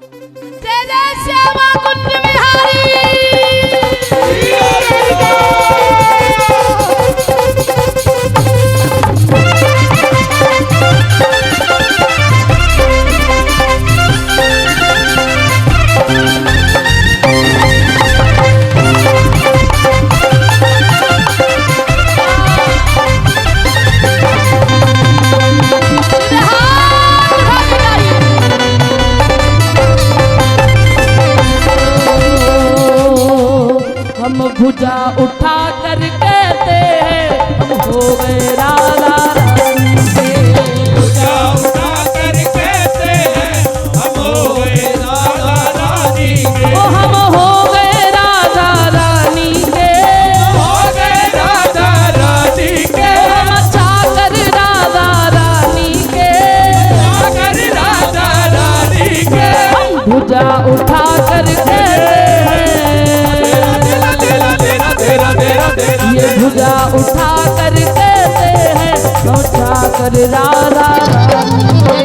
जय जय श्यामा कुंज बिहारी। हम भुजा उठा कर कहते हैं हम हो गए राधा रानी के। भुजा उठा कर कहते हैं हम हो गए राधा रानी के। ओ हम हो गए राधा रानी के। हो गए राधा रानी के। हम चाकर राधा रानी के। चाकर राधा रानी के। हम भुजा उठा कर कहते हैं ये भुजा उठा कर कहते हैं पहुँचा कर राधा रानी के।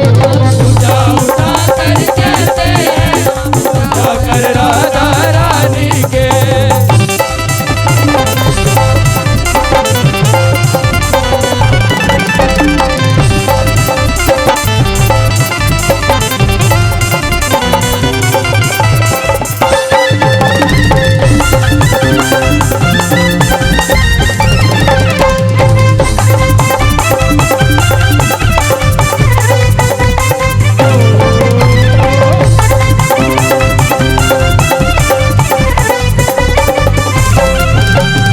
भुजा उठा कर कहते हैं पहुँचा कर राधा रानी के।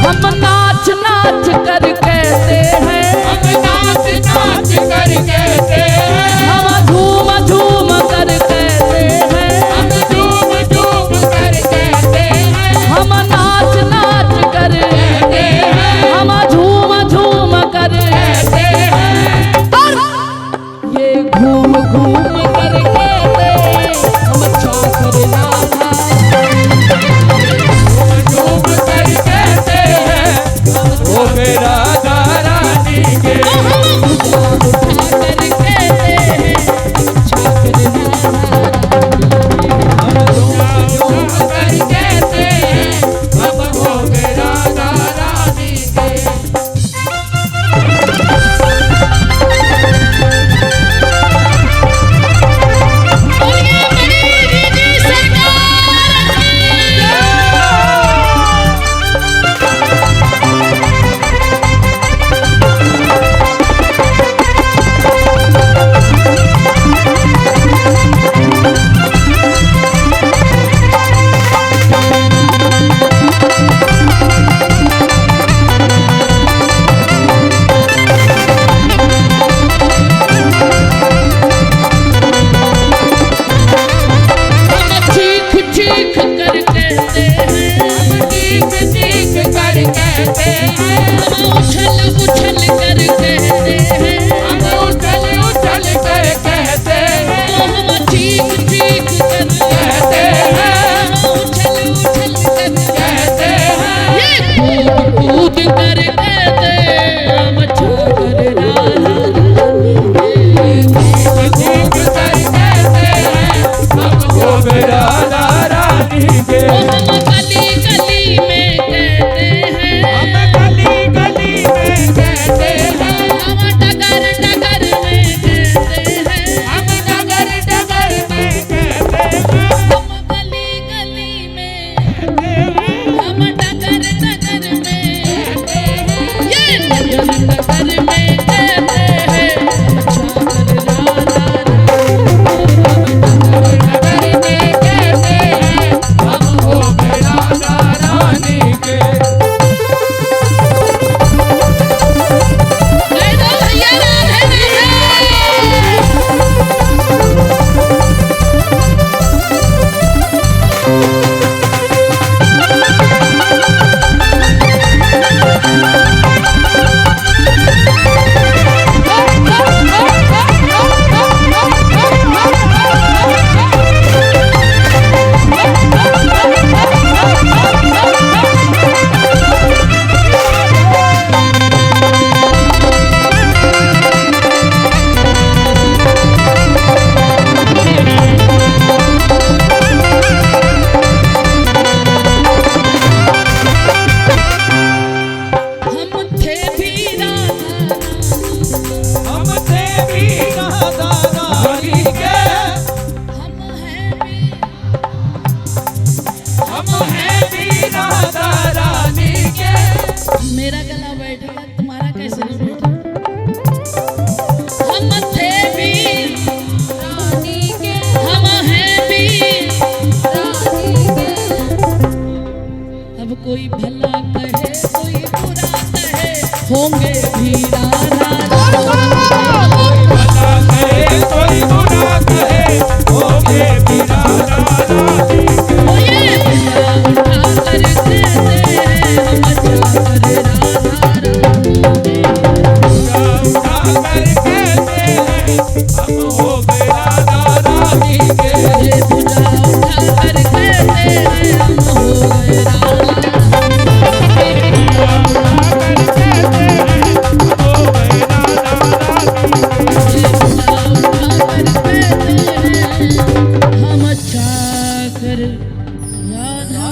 हम नाच नाच कर कहते हैं हम नाच नाच कर कहते हैं। हम झूम झूम कर कहते हैं हम झूम झूम कर कहते हैं। हम नाच नाच कर कहते हैं हम झूम झूम कर कहते हैं और ये घूम घूम कर कहते हैं हम चाकर राधा झूम कर कहते हैं हो गए राधा रानी के। भुजा उठा कर कहते हैं चाकर राधा झूम कर कहते हैं हम हो गए राधा रानी के। चीख चीख कर कहते हैं चीख चीख कर कहते हैं। उछल उछल कर कहते हैं हम उछल उछल कर कहते हैं। हम चीख चीख कर कहते हैं उछल उछल कर कहते हैं। ये कूद कूद कर कहते हम चाकर राधा चीख कर कहते हैं हम हो गए राधा रानी के। हम गली गली में कहते हैं हम गली गली में कहते हैं। हम डगर डगर में कहते हैं हम डगर डगर में कहते हैं। हम गली गली में हम डगर डगर में ये डगर डगर में कहते हैं चाकर राधा नगर में कहते हैं हम हो गए कोई भला कहे कोई बुरा कहे होंगे भी राधा कोई भला कहे कोई बुरा कहे होगे भी राधा रानी के। ओ ये बिना उठा कर कहते हैं हम जाकर राधा उठा कर कहते हैं हम हो गए राधा रानी के। ये पूजा उठा कर कहते हैं हम हो गए राधा हम अच्छा कर राधा